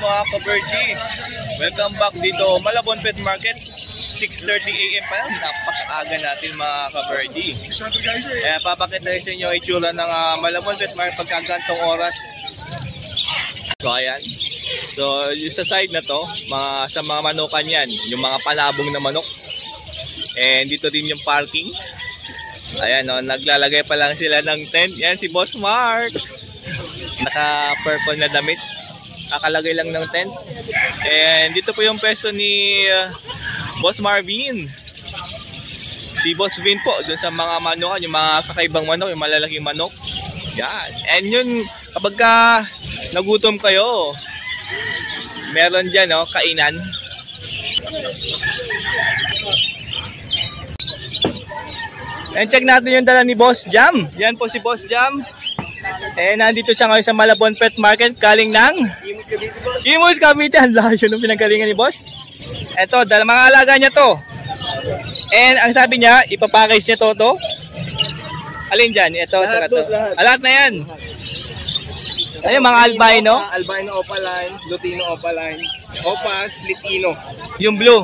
mga ka-Birdie. Welcome back dito, Malabon Pet Market. 6:30 AM pa lang, napakaaga natin mga ka-Birdie. Kaya papakita sa inyo yung itsura ng Malabon Pet Market pagkagantong oras. So ayan. So yung sa side na to, sa mga manukan yan, yung mga palabong na manok. And dito din yung parking. Ayan o, naglalagay pa lang sila ng tent. Yan si Boss Mark. Naka-purple na damit. Nakalagay lang ng tent. And dito po yung pwesto ni Boss Marvin. Si Boss Vin po, dun sa mga manukan, yung mga kakaibang manok, yung malalaking manok. Yan. And yun, kapag nagutom kayo, meron dyan, kainan. And check natin yung dala ni Boss Jam. Yan po si Boss Jam. Eh, nandito siya ngayon sa Malabon Pet Market, galing ng Imus Cavite. Ang layo ng pinanggalingan ni Boss. Eto, mga alaga niya to. And ang sabi niya, ipapackage niya to. Alin dyan? Ito, lahat, boss, lahat na yan. Ayun, mga albino. Albino opaline, Lutino opaline, opa, splitino. Yung blue.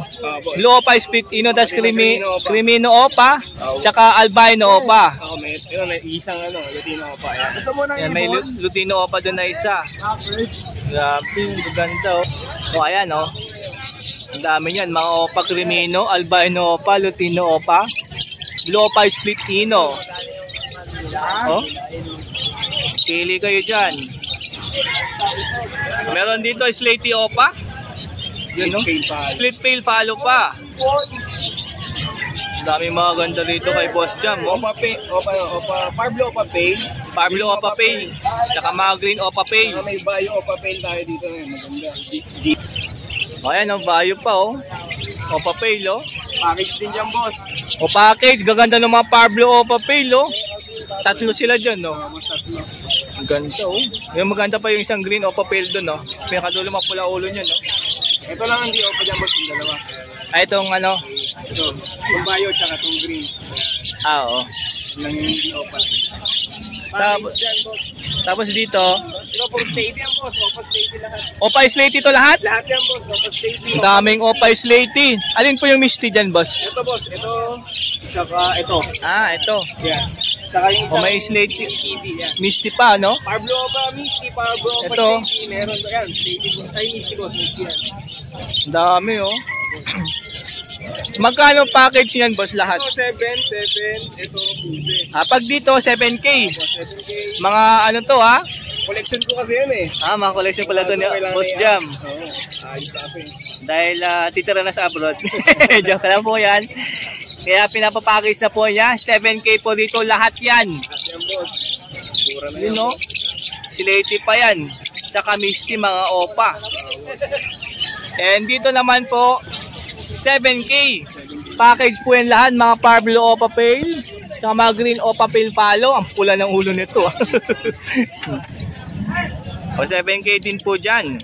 Blue opa, splitino, das crimino opa, tsaka albino opa. May isang Lutino opa. Yan, may Lutino opa doon na isa. Grabe, ganda. O, ayan, ang dami yan. Mga opa, crimino, albino opa, Lutino opa, blue opa, splitino. Oh, pili kayo dyan. Meron dito Slaty opa, split pale follow pa. Dami mga ganda dito kay Boss Jam. Parblo opa pale, Parblo opa pale, tsaka mga green opa pale. May bayo opa pale tayo dito, maganda. Ayan, bayo pa opa pale. Package din dyan, boss. Package, gaganda ng mga Parblo opa pale. Tatlo sila dyan, Ang ganda, Yung maganda pa yung isang green opa pale doon, Pinakadulo mapula ulo niya, Ito lang hindi opa dyan, boss, yung dalawa. Itong Ito, yung bayo tsaka itong green. Oo. Lang yung hindi opa. Tapos dito, ito po Slaty yan, boss. Opa Slaty lahat. Opa Slaty to lahat? Lahat yan, boss. Opa Slaty. Daming opa Slaty. Alin po yung Misty dyan, boss? Ito, boss. Ito. Tsaka ito. Ito. Yeah. Tsaka yung isang may Slaty. Yeah. Misty pa, Parblo opa Misty, Parblo opa ito. Slaty. Meron ba yan? Slaty, ay Misty, boss. Misty yan. Dami, Magkano package niyan, boss, lahat? Ito, 7. Ito, 12. Pag dito, 7K. 7K. Mga to, Collection ko kasi yan, mga collection pala to ni Boss Jam. Ayos kasi. Dahil titira na sa abroad. Joke lang po yan. Kaya pinapapackage na po niya. 7K po dito, lahat yan. Lahat yan, boss. Pura na yan. Slaty pa yan. Tsaka Misty, mga opa. And dito naman po, 7K. Package po yan lahat, mga Parblo opa pale. Tsaka mga green opa pale follow. Ang pula ng ulo nito. O 7K din po dyan.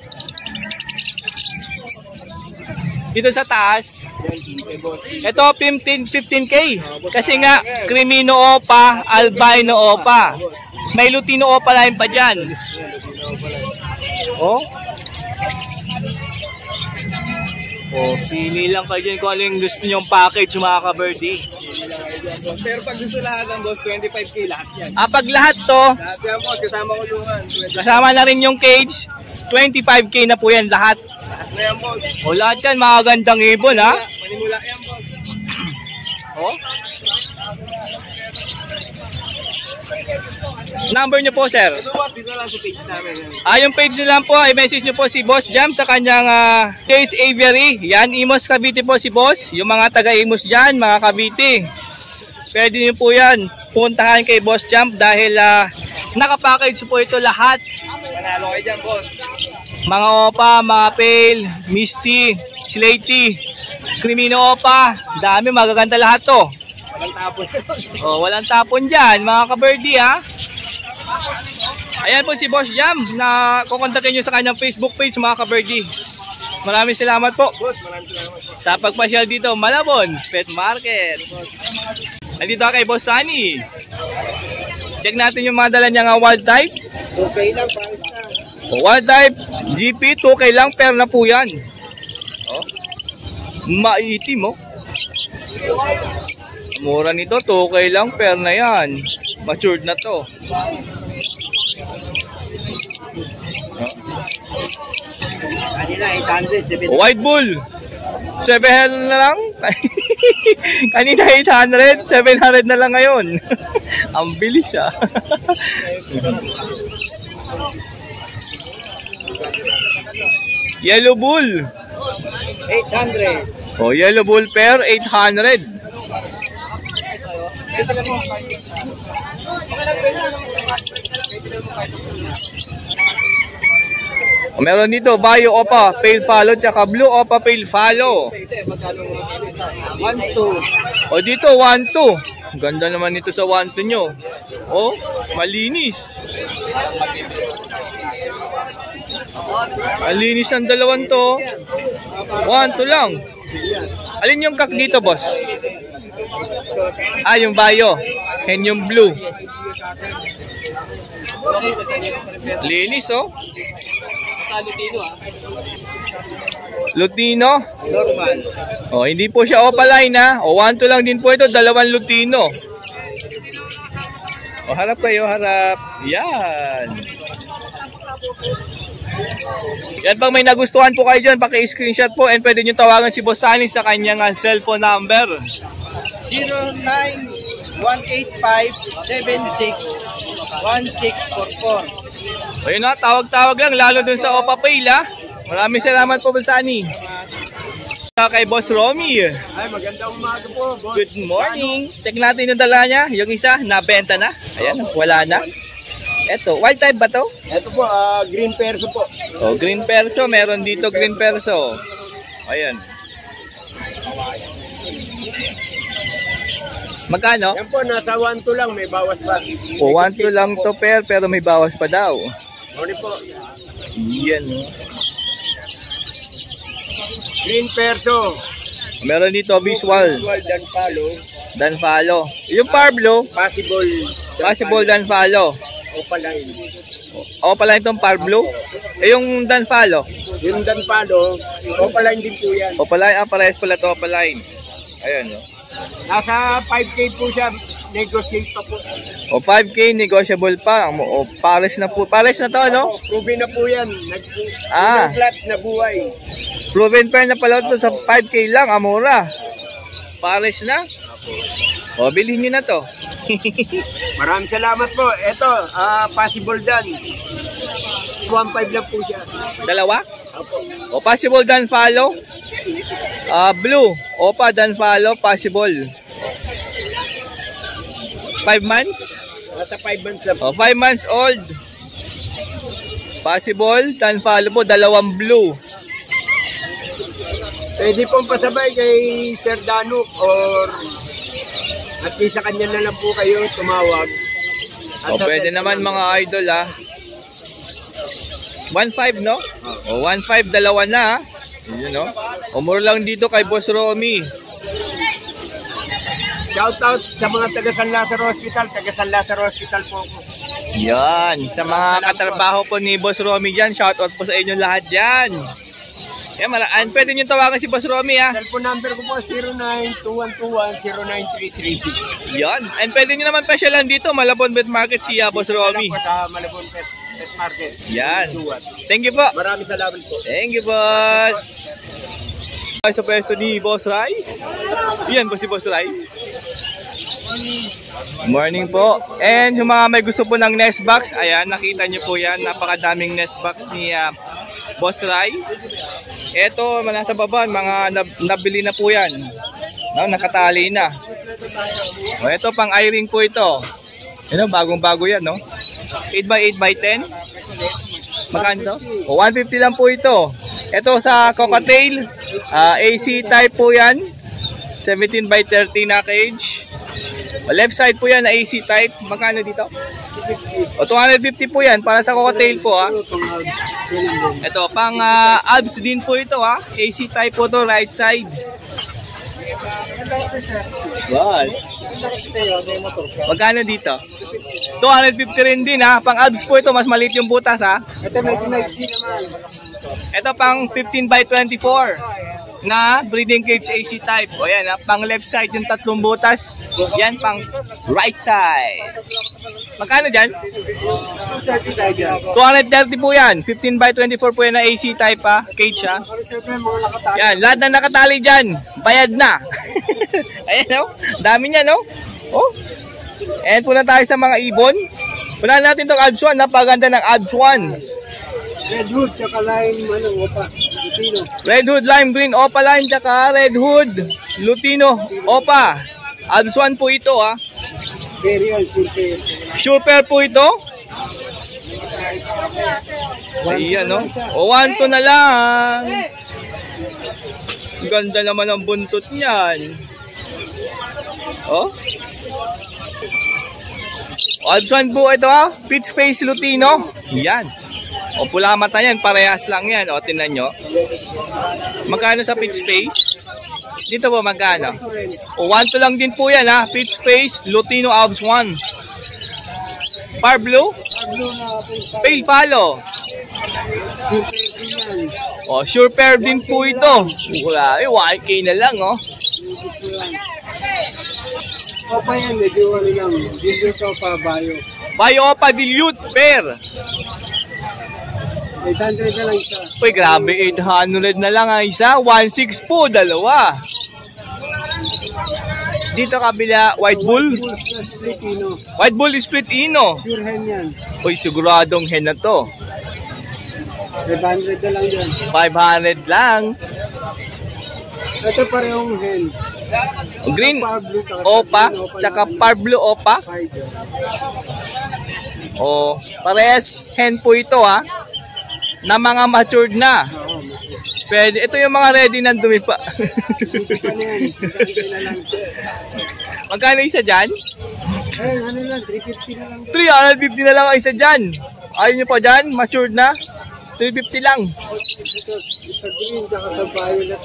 Dito sa taas, ito 15K. Kasi nga, crimino opa, albino opa. May Lutino opa line pa dyan. Pili lang kayo dyan kung ano yung gusto nyong package, mga ka-Birdie. Pero pag gusto lahat ng boss, 25K lahat yan. Pag lahat to, lahat yan, boss, kasama ko luhan. Kasama na rin yung cage, 25K na po yan lahat. Lahat na yan, boss. Lahat yan, mga gandang ibon, Manimula yan, boss. Number nyo po, sir? Ito, boss, dito lang sa page namin. Yung page nyo lang po, i-message nyo po si Boss Jam sa kanyang Case Aviary. Yan, Imus Cavite po si Boss. Yung mga taga-Imus dyan, mga Cavite. Pwede nyo po yan puntahan kay Boss Jam dahil nakapackage po ito lahat. Panalo kayo dyan, boss. Mga opa, mga pale, Misty, Slaty, crimino opa. Dami, magaganda lahat to. Walang tapon. Walang tapon dyan, mga ka-Birdie, Ayan po si Boss Jam na kukontakin nyo sa kanyang Facebook page, mga ka-Birdie. Maraming salamat po, Boss, maraming salamat po sa pagpasyal dito, Malabon Pet Market. Nandito kay Boss Sunny. Check natin yung mga dala niya nga wild type. Okay lang, pares na. Wild type GP, 2K lang, pair na po yan. Oh. Maitim, oh. Mura nito, 2K lang, pair na yan. Matured na to. Kanina 800. White bull, 700 na lang. Kanina 800, 700 na lang ngayon. Ang bilis, ah. Yellow bull, 800. oh, yellow bull pair, 800. Oh, meron dito, Bayo Opa, Pale Follow, tsaka Blue Opa, Pale Follow. 1-2. O dito, 1-2. Ganda naman nito sa 1-2 nyo. Oh, malinis. Malinis ang dalawang to. 1-2 lang. Alin yung kak dito, boss? Ah, yung Bayo. And yung Blue. Linis, oh. Lutino. Normal. Oh, hindi po siya opaline, ha. O 1-2 lang din po ito, dalawang Lutino. O harap kayo, harap. Yan. Yan, pag may nagustuhan po kayo dyan, paki-screenshot po and pwede nyo tawagan si Boss Sunny sa kanyang cellphone number. 09-185-76-1644. Ayun na, tawag-tawag lang, lalo dun sa Opa Pale, ha. Maraming salamat po, Boss Sunny. Kay Boss Romy. Ay, magandang umaga po, boss. Good morning. Check natin yung dala niya. Yung isa, nabenta na. Ayan, wala na. Eto, wild type ba to? Ito po, green perso po. Oh, green perso. Meron dito green perso. Ayan. Magkano? Yan po, nasa 1-2 lang, may bawas pa. O, 1-2 lang to pair, pero may bawas pa daw. Ano po? Yan. Green perso. Meron dito visual. Visual dan follow. Dan follow. Yung Parblo, Possible dan follow. opaline. O pala itong Parblo. Eh yung dan follow. Yung dan follow, opaline din po yan. Opaline, parehas pala to opaline. Ayan, no. Nasa 5K po siya, negotiate pa po. O 5K negotiable pa. O pares na po. Pares na to, no? Proven na po yan. Flat na buhay. Proven pair na pala to sa 5K lang, amora. Pares na. O bilhin niyo na to. Maraming salamat po. Ito, possible dan. 1.5 lang po siya. Dalawa? Opo. O possible dan follow. Blue. Opa dan follow, possible. 5 months? Nasa 5 months lang. O 5 months old. Possible dan follow po, dalawang blue. Pwede pong pasabay kay Sir Danuk or at least sa kanya na lang po kayo tumawag. O pwede naman mga idol, ha. 1.5, no? O 1.5, dalawa na, ha. Yun, no? Umur lang dito kay Boss Romy. Shout out sa mga taga San Lazaro Hospital. Taga San Lazaro Hospital po ako. Yan, sa mga katrabaho po ni Boss Romy dyan, shoutout po sa inyo lahat dyan. Yan, pwede nyo tawagan si Boss Romy, ha. Cellphone number ko po 0921210933. Yan, and pwede nyo naman pasyalan dito, Malabon Pet Market si Boss Romy. Sa Malabon Pet Market. Yan, thank you po. Maraming salamat po. Thank you, boss. Sa pwesto ni Boss Rai. Yan po si Boss Rai. Morning po. And yung mga may gusto po ng nest box, ayan, nakita nyo po yan. Napakadaming nest box ni Boss Rai. Ito, nasa baba, mga nabili na po yan. No, nakatali na. O, ito, pang i-ring po ito. Ano, bagong-bago yan, no? 8x8x10. Magkano to? O, 150 lang po ito. Ito sa Cockatail, AC type po yan. 17x30 na cage. Left side po yan na AC type. Magkano dito? O 250 po yan para sa Cockatail po, ha. Ito pang abs din po ito, ha. AC type po to, right side. Wow. Magkano dito? 250 rin din ha. Pang abs po ito, mas maliit yung butas ha. Ito medyo maiksi naman. Ito pang 15 by 24 na breeding cage AC type. O yan ha, pang left side yung tatlong butas. Yan pang right side. Magkano dyan? 230 po yan. 15 by 24 po yan na AC type ha. Cage ha. Yan, lahat na nakatali dyan. Bayad na. Ayan o. Dami niya no. Oh. And puna tayo sa mga ibon. Puna natin itong Abs 1. Napaganda ng Abs 1. Red Hood, tsaka lime, opa, Lutino. Red Hood, lime green, opa line, tsaka Red Hood, Lutino, opa. Abs 1 po ito ha. Very super. Super po ito. Ayan no. O 1 to na lang. Ganda naman ang buntot niyan. Oh. Abs 1 po ito ha. Pitch face Lutino. Yan. O pula mata yan, parehas lang yan. O tinan nyo. Magkano sa pitch face? Dito po magkano? O 1 to lang din po yan ha. Pitch face Lutino Abs 1. Par blue? Pale follow. O sure pair din po ito. Wala, 1K na lang oh. Opa yan, medyo lang. Dilute opa, bayo. Bayo opa dilute pair. 800 na lang isa. Uy, grabe, 800 na lang ang isa. 1.6 po, dalawa. Dito kabila, White Bull. White Bull split ino. Pure hen yan. Uy, siguradong hen na to. 500 na lang yan. 500 lang. Ito parehong hen. Green opa, tsaka par blue opa. O, parehas hen po ito ha. Na mga matured na. Pwede. Ito yung mga ready na dumi pa. Magkano isa dyan? Eh, ano lang, 350 na lang. 350 na lang ang isa dyan. Ayaw nyo pa dyan? Matured na? 350 lang. Ito, isa green, saka sa violet na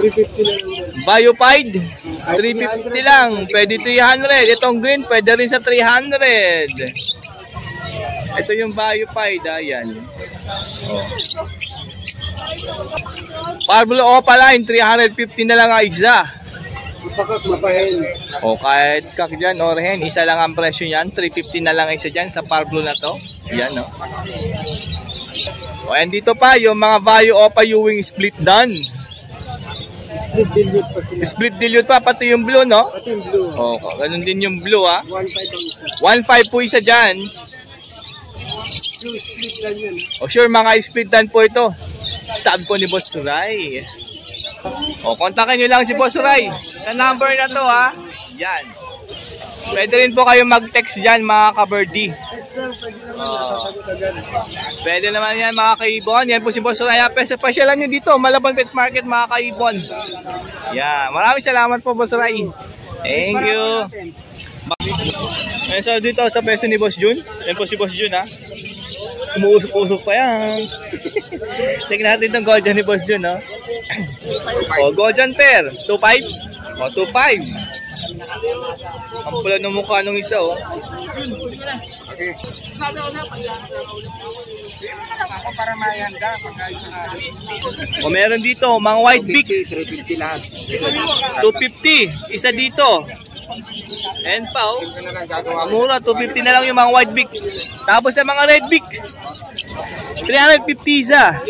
350 na lang yan. Biopide, 350 lang. Pwede 300. Itong green, pwede rin sa 300. Ito yung Biopide, ayan. Oh. Parblo Opa line, 350 na lang ang isa. Mapakak, mapahen. O kahit kak dyan or hen, isa lang ang presyo yan. 350 na lang isa dyan sa Parblo na to. Yan o. O and dito pa yung mga Bio Opa Ewing split done. Split dilute pa sila. Split dilute pa, pati yung blue no? Pati yung blue. O, ganun din yung blue ha. 1.5 ang isa. 1.5 po isa dyan. Blue split lang yan. O sure, mga split done po ito. Sab po ni Boss Ray. O, kontakin nyo lang si Boss Ray sa number na to ha. Yan. Pwede rin po kayo mag-text dyan mga ka-birdie. Pwede naman yan mga kaibon. Yan po si Boss Ray. Pasyalan nyo dito, Malabon Pet Market mga kaibon. Yan. Maraming salamat po Boss Ray. Thank you. Ayan, so dito sa peso ni Boss Jun. Yan po si Boss Jun ha. Umuusok-usok pa yan. Check natin itong Gojan ni Boss Jun, no? O, Gojan pair. 2.5? O, 2.5. Ang pula ng mukha nung isa, oh. Okay. Para mayanda. O, meron dito, mga white beak. 350 lahat. 250. Isa dito. And pa, oh. Mura, 250 na lang yung mga white beak. Tapos sa mga red beak, 350 isa.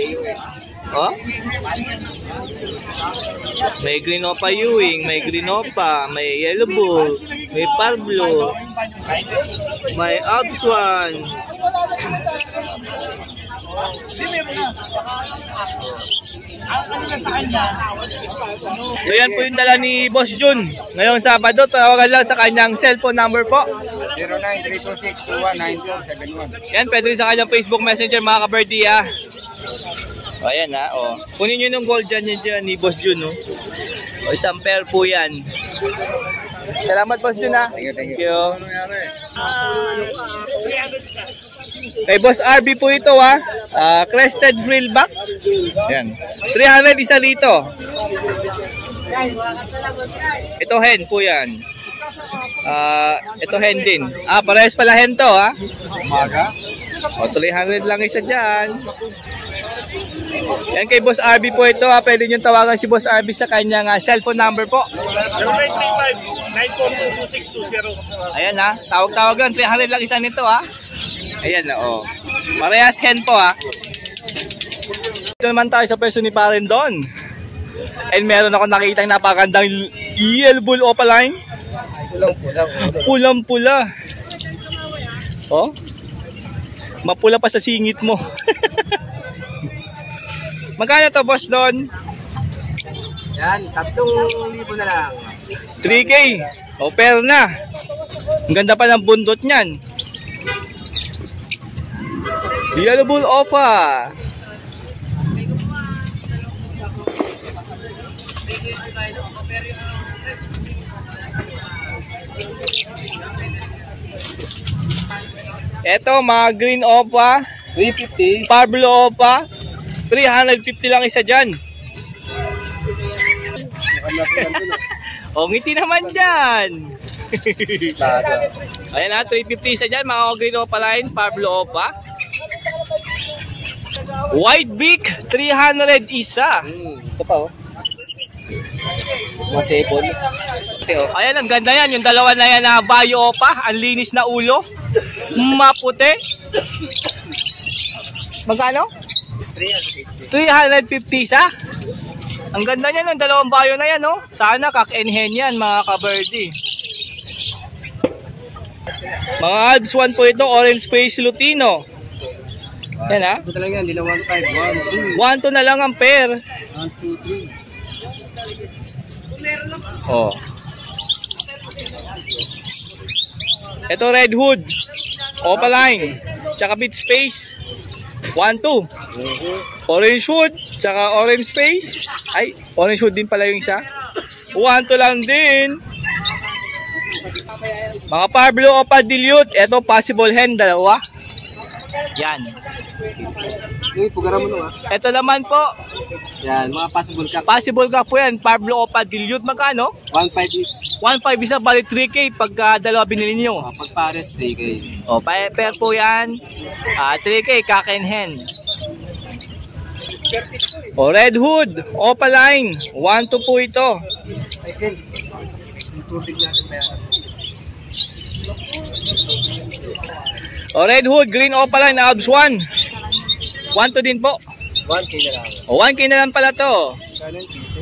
Oh? May green opa Ewing, may green opa, may yellow bull, may parblo, may Abs 1. So yan po yung dala ni Boss Jun. Ngayong Sabado, tawagan lang sa kanyang cellphone number po. 0932619471. Yan, pwede rin sa kanyang Facebook Messenger mga ka-birdie ha. O ayan ha, o. Kunin nyo yung gold dyan ni Boss Jun, no? O isang pair po yan. Salamat Boss Jun ha. Thank you. Kay Boss RB po ito ha. Crested frillback. Yan. 300 isa dito. Ito hen po yan. Ito hen din. Parehas pala hen to ha. Umaga. O, 300 lang isa dyan. Yan kay Boss RB po ito ha. Pwede nyo tawagan si Boss RB sa kanyang cellphone number po. 0935-942-2620. Ayan ha. Tawag-tawag lang. 300 lang isa nito ha. Ayan na o. Parehas hen po ha. Ito naman tayo sa pwesto ni Paren Don. And meron ako nakitang napakandang yellow bull opaline. Pulang-pula. Oh. Mapula pa sa singit mo. Magkano to, Boss Don? Yan, 3,000 na lang. 3K. O, pero na. Ang ganda pa ng bundot niyan. Yellow bull opa. Eto, mga green opa, 350. Pablo opa, 350 lang isa dyan. O, ngiti naman dyan. Ayan na, 350 isa dyan, mga green opa line, Pablo opa. White beak, 300 isa. Ito pa oh. Masipon. Ayan, ang ganda yan. Yung dalawa na yan na bayo opa. Ang linis na ulo. Maputi. Magkano? 350 isa. Ang ganda niyan, ang dalawang bayo na yan, oh. Sana kak and hen yan, mga ka-birdie. Mga Alps 1 po ito, orange face Lutino. Yan ha. Ito lang yan, hindi na 1.5. 1-2 na lang ang pair. 1, 2, 3. Oh. Ito red hood, opaline, tsaka beach face. 1-2. Orange hood, tsaka orange face. Ay, orange hood din pala yung isa. 1-2 lang din. Mga Pablo opa dilute. Ito possible hen, dalawa. Yan. Uy, pugara mo nung Ito naman po, Yan, mga possible ka. possible ka po yan. Pablo opa dilute. Magkano? 1.5 each. 1.5 isa, bali 3K pagka dalawa binili nyo. Pag pares, 3K. O, pair po yan. 3K, kak and hen. O, red hood, opaline. 1-2 po ito. Michael, yung tubig natin pa yan. O, red hood, green opaline, abs 1. 1-2 din po. 1K na lang. O, 1K na lang pala to. Kano yung piso?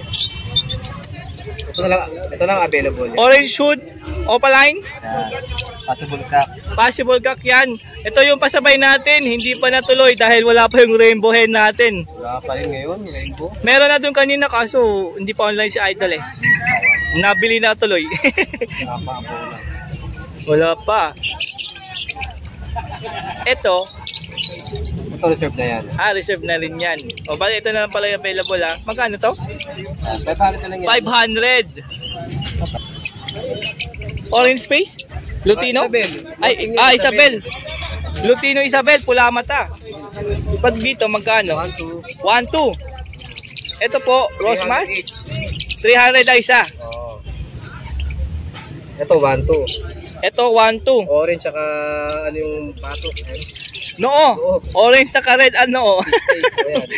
Ito lang available. Orange hood, opaline. Yan. Possible ka. Possible kak yan. Ito yung pasabay natin, hindi pa natuloy dahil wala pa yung rainbow hen natin. Wala pa rin ngayon, rainbow. Meron na dun kanina kaso hindi pa online si Idol eh. Nabili na tuloy. Wala pa ako na. Wala pa. Ito, Ito reserve na yan. reserve na rin yan. O, bali ito na lang pala yung available ha. Magkano to? 500 na lang yan. 500. Orange space? Lutino? Isabel. Ay, Isabel. Lutino Isabel, pula mata. Pag dito, magkano? 1, 2. 1-2. Ito po, rose mask. 300 ay isa. Oh. Ito 1, 2. Ito, 1-2. Orange saka ano yung pato. Noo. Orange sa red, ano? Ayan.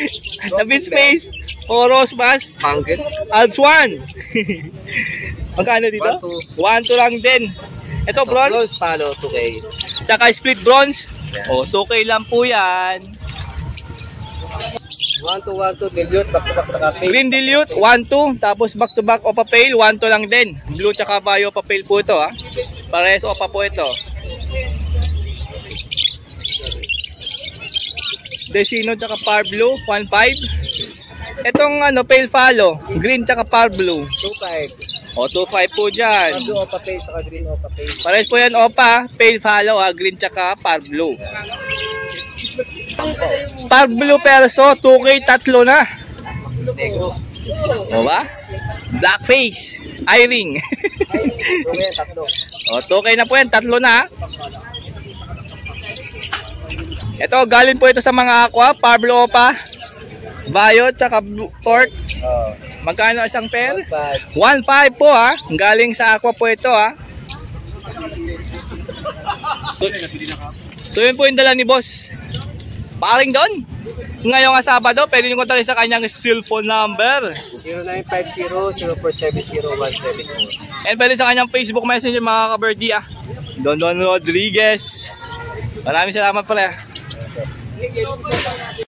Na bit space. O rose mask. Pangkit. Alps 1. Magkano dito? 1-2 lang din. Ito, bronze. Bronze palo, 2K. Tsaka split bronze. O, 2K lang po yan. 1, 2, 1, 2. Dilute, back-to-back sa cafe. Green dilute, 1-2. Tapos back-to-back opa pale, 1-2 lang din. Blue tsaka bio opa pale po ito, ha. Parehas opa po ito. Desino tsaka par blue, 1.5. Itong ano, pale follow, green tsaka par blue. 2.5. O, 2.5 po dyan. Blue opa pay saka green opa pay. Parehas po yan opa, pale follow, ha. Green tsaka par blue. Par blue perso, 2K tatlo na. Negro. O ba? Black face, eye-ring. Yan, tatlo. O, 2K na po yan, tatlo na. Ito, galing po ito sa mga aqua, Pablo opa, Bayo, tsaka Port. Oh. Magkano isang pair? 1.5. 1.5 po ha. Galing sa aqua po ito ha. So yun po yung dala ni boss. Paring doon. Ngayong Sabado, pwede nyo kontakin sa kanyang cellphone number. 0950-0470174. And pwede sa kanyang Facebook Messenger mga ka-birdie Don Rodriguez. Maraming salamat pala.